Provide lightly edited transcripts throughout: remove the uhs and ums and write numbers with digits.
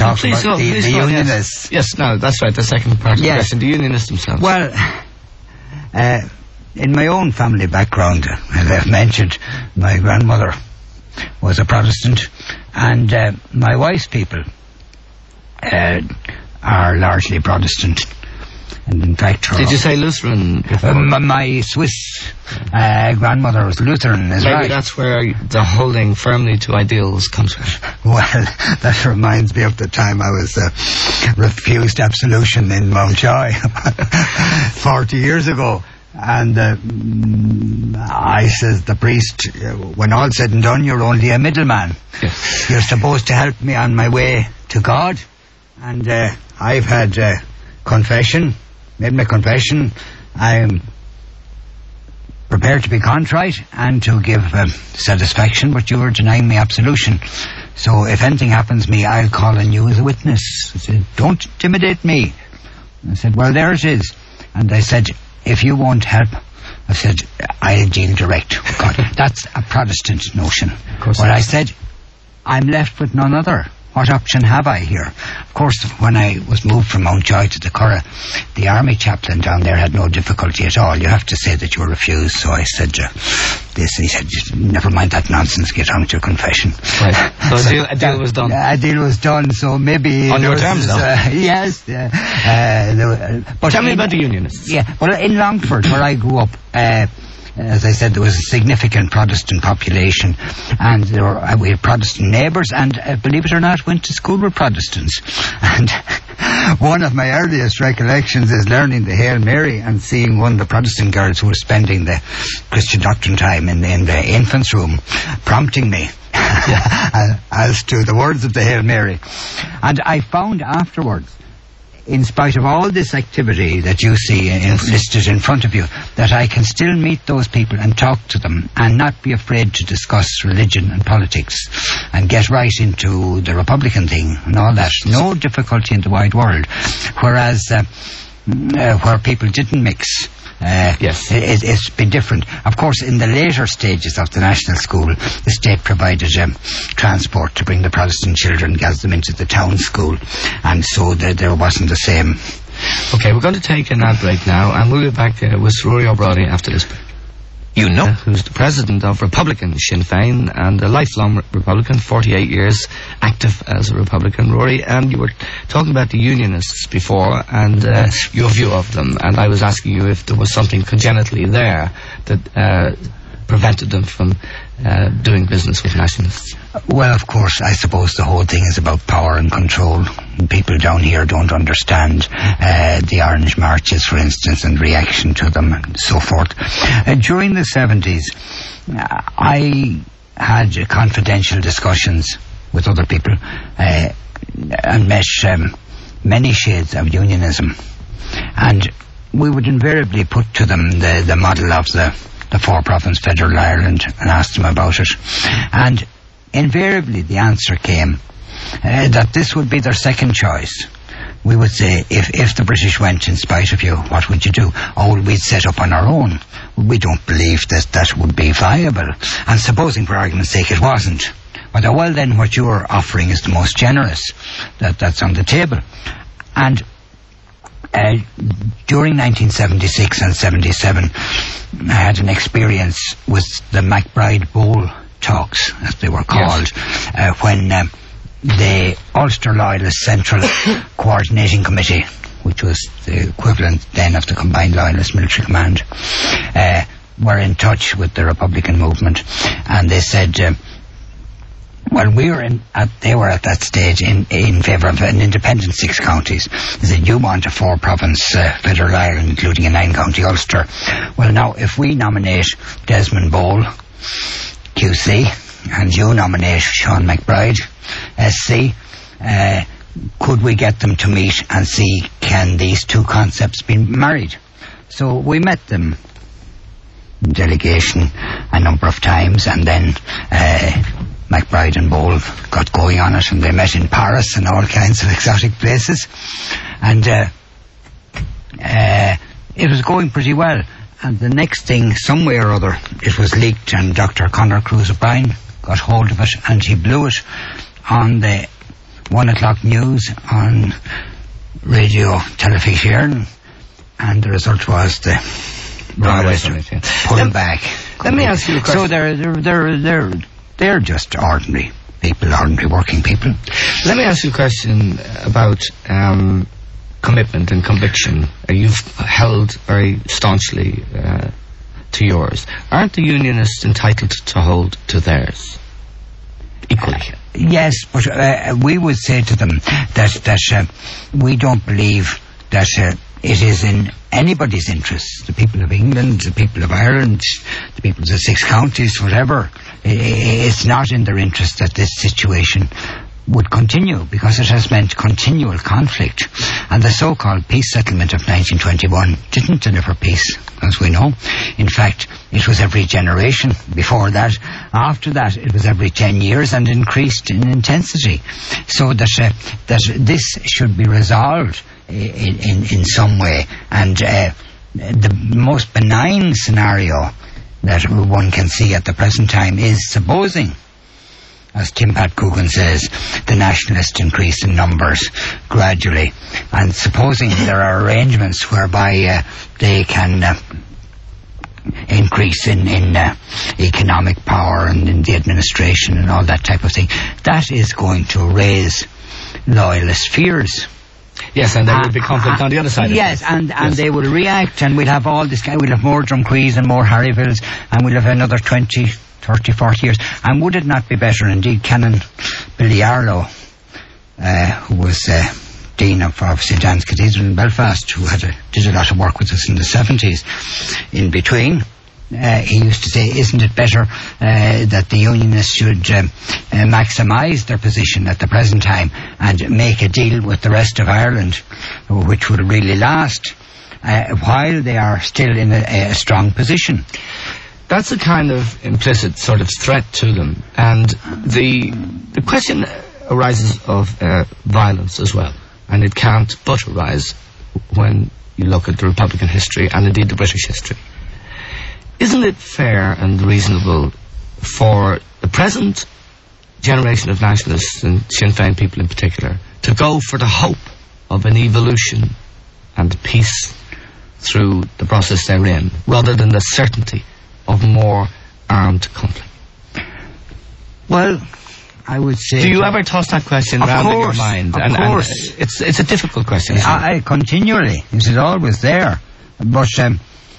talk about the unionists. Yes, no, that's right, the second part of the question, the unionists themselves. Well, in my own family background, as I've mentioned, my grandmother was a Protestant, and my wife's people are largely Protestant. And in fact, did you say Lutheran before? My Swiss grandmother was Lutheran, is right. Maybe that's where the holding firmly to ideals comes from. Well, that reminds me of the time I was refused absolution in Mountjoy 40 years ago. And I says, the priest, when all said and done, you're only a middleman. Yes. You're supposed to help me on my way to God. And I've had made my confession. I'm prepared to be contrite and to give satisfaction, but you are denying me absolution. So if anything happens to me, I'll call on you as a witness. I said, don't intimidate me. I said, well, there it is. And I said, if you won't help, I said, I'll deal direct with God. That's a Protestant notion. But I said, I'm left with none other. What option have I here? Of course, when I was moved from Mountjoy to the Curragh, the army chaplain down there had no difficulty at all. You have to say that you were refused. So I said this, and he said, never mind that nonsense, get on with your confession. Right. So a deal was done. A deal was done, so maybe... On your terms, though? Yes. But tell me about the unionists. Yeah, well, in Longford, where I grew up, as I said, there was a significant Protestant population, and we had Protestant neighbours, and believe it or not, went to school with Protestants. And one of my earliest recollections is learning the Hail Mary and seeing one of the Protestant girls who was spending the Christian doctrine time in the infants' room prompting me as to the words of the Hail Mary. And I found afterwards, in spite of all this activity that you see listed in front of you, that I can still meet those people and talk to them and not be afraid to discuss religion and politics and get right into the Republican thing and all that. No difficulty in the wide world. Whereas where people didn't mix, it's been different. Of course, in the later stages of the national school, the state provided transport to bring the Protestant children, gather them into the town school, and so there wasn't the same. Okay, we're going to take an ad break now, and we'll be back with Ruairí Ó Brádaigh after this break. You know, who's the president of Republican Sinn Féin and a lifelong Republican, 48 years active as a Republican, Rory. And you were talking about the unionists before and your view of them. And I was asking you if there was something congenitally there that prevented them from doing business with nationalists. Well, of course, I suppose the whole thing is about power and control. People down here don't understand the Orange Marches, for instance, and reaction to them and so forth. During the 70s, I had confidential discussions with other people and met many shades of unionism. And we would invariably put to them the model of the four-province federal Ireland and ask them about it. And invariably the answer came that this would be their second choice. We would say, if the British went in spite of you, what would you do? Oh, we'd set up on our own. We don't believe that would be viable. And supposing, for argument's sake, it wasn't. Well, then what you're offering is the most generous. That's on the table. And during 1976 and 77, I had an experience with the MacBride Bowl talks, as they were called, when the Ulster Loyalist Central Coordinating Committee, which was the equivalent then of the Combined Loyalist Military Command, were in touch with the Republican movement, and they said, well, they were at that stage in favour of an independent 6 counties. They said, you want a 4-province federal Ireland, including a 9-county Ulster. Well, now, if we nominate Desmond Bowl, QC, and you nominate Sean MacBride, SC, could we get them to meet and see, can these two concepts be married? So we met them in delegation a number of times, and then MacBride and Bowl got going on it, and they met in Paris and all kinds of exotic places, and it was going pretty well. And the next thing, some way or other, it was leaked, and Dr. Conor Cruise O'Brien got hold of it, and he blew it on the 1 o'clock news on radio television, and the result was the pulling back. Let me ask you a question. So they're just ordinary people, ordinary working people. Let me ask you a question about commitment and conviction. You've held very staunchly to yours. Aren't the unionists entitled to hold to theirs equally? Yes, but we would say to them that we don't believe that it is in anybody's interest, the people of England, the people of Ireland, the people of the 6 counties, whatever. It's not in their interest that this situation would continue, because it has meant continual conflict. And the so-called peace settlement of 1921 didn't deliver peace, as we know. In fact, it was every generation before that. After that, it was every 10 years and increased in intensity. So that this should be resolved in some way. And the most benign scenario that one can see at the present time is supposing, as Tim Pat Coogan says, the nationalists increase in numbers gradually, and supposing there are arrangements whereby they can increase in economic power and in the administration and all that type of thing, that is going to raise loyalist fears. Yes, and there will be conflict on the other side. Yes, and they will react, and we'll have all this. We'll have more Drumquees and more Harryvilles, and we'll have another 20, 30, 40 years. And would it not be better, indeed, Canon Billy Arlo, who was Dean of St Anne's Cathedral in Belfast, who did a lot of work with us in the 70s, in between, he used to say, isn't it better that the unionists should maximise their position at the present time and make a deal with the rest of Ireland, which would really last, while they are still in a strong position? That's a kind of implicit sort of threat to them. And the question arises of violence as well. And it can't but arise when you look at the Republican history and indeed the British history. Isn't it fair and reasonable for the present generation of nationalists, and Sinn Féin people in particular, to go for the hope of an evolution and peace through the process they're in, rather than the certainty of more armed conflict? Well, I would say... Do you ever toss that question around in your mind? Of course. It's a difficult question. I continually. It is always there. But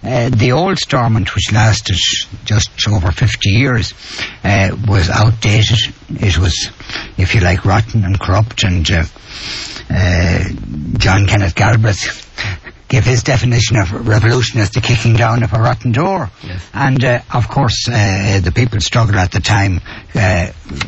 the old Stormont, which lasted just over 50 years, was outdated. It was, if you like, rotten and corrupt. And John Kenneth Galbraith gave his definition of revolution as the kicking down of a rotten door. Yes. And of course the people's struggle at the time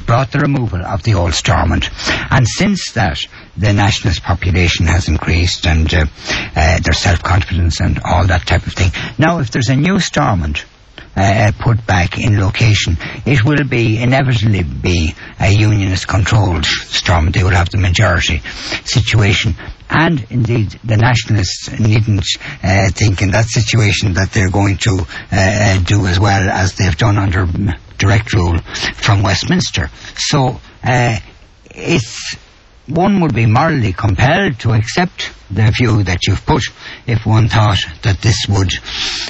brought the removal of the old Stormont, and since that the nationalist population has increased, and their self-confidence and all that type of thing. Now if there's a new Stormont put back in location, it will inevitably be a unionist controlled Stormont. They will have the majority situation. And indeed, the nationalists needn't think in that situation that they're going to do as well as they've done under direct rule from Westminster. So one would be morally compelled to accept the view that you've put if one thought that this would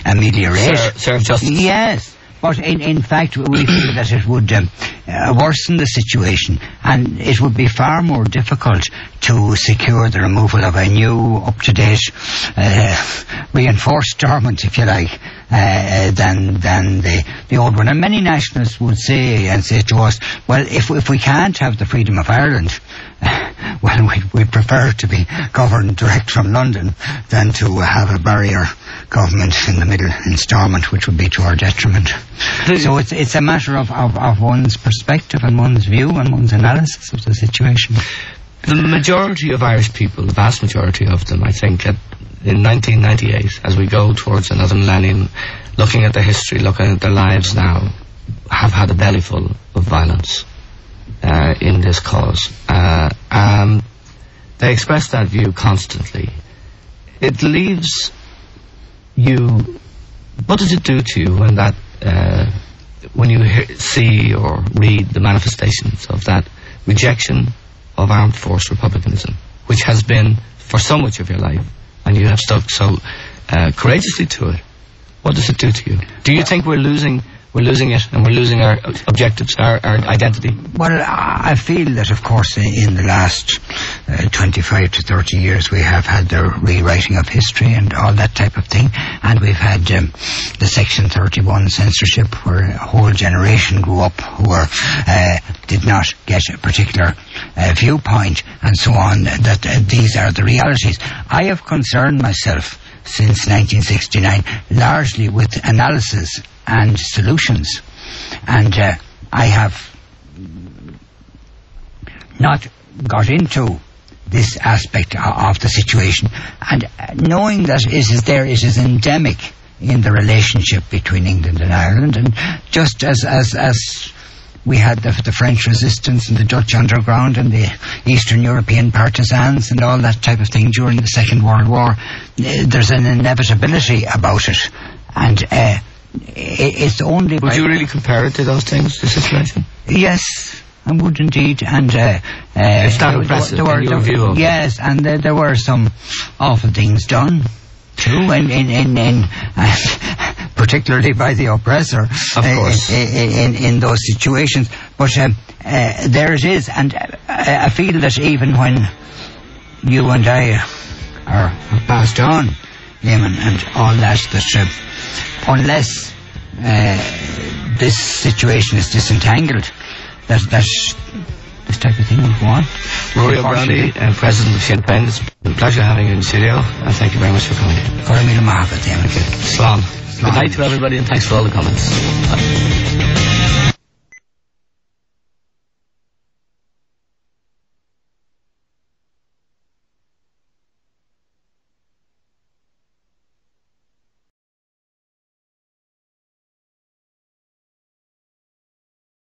ameliorate. Serve justice. Yes. But in fact, we feel that it would worsen the situation, and it would be far more difficult to secure the removal of a new, up-to-date, reinforced Stormont, if you like, than the old one. And many nationalists would say to us, well, if we can't have the freedom of Ireland, well, we'd prefer to be governed direct from London than to have a barrier government in the middle in Stormont, which would be to our detriment. So it's a matter of one's perspective and one's view and one's analysis of the situation. The majority of Irish people, the vast majority of them, I think, in 1998, as we go towards another millennium, looking at their history, looking at their lives now, have had a bellyful of violence in this cause. They express that view constantly. It leaves you... What does it do to you when that... when you see or read the manifestations of that rejection of armed force republicanism, which has been for so much of your life, and you have stuck so courageously to it. What does it do to you? Do you think we're losing it, and we're losing our objectives, our identity? Well, I feel that, of course, in the last 25 to 30 years, we have had the rewriting of history and all that type of thing, and we've had the Section 31 censorship, where a whole generation grew up who were did not get a particular viewpoint, and so on. That these are the realities. I have concerned myself since 1969 largely with analysis and solutions, and I have not got into this aspect of the situation, and knowing that it is endemic in the relationship between England and Ireland, and just as we had the French resistance and the Dutch underground and the Eastern European partisans and all that type of thing during the Second World War, there's an inevitability about it, and it's only... Would you really compare it to those things, the situation? Yes, I would indeed, and it's that impressive in your view. Yes, and there were some awful things done too, in particularly by the oppressor, of course, in those situations. But there it is, and I feel that even when you and I are passed on, Eamon, and all that unless this situation is disentangled, that this type of thing will go on. Ruairí Ó Brádaigh, President of Sinn Féin, it's a pleasure having you in the studio, and thank you very much for coming. Slán. Good night to everybody, and thanks for all the comments. Bye.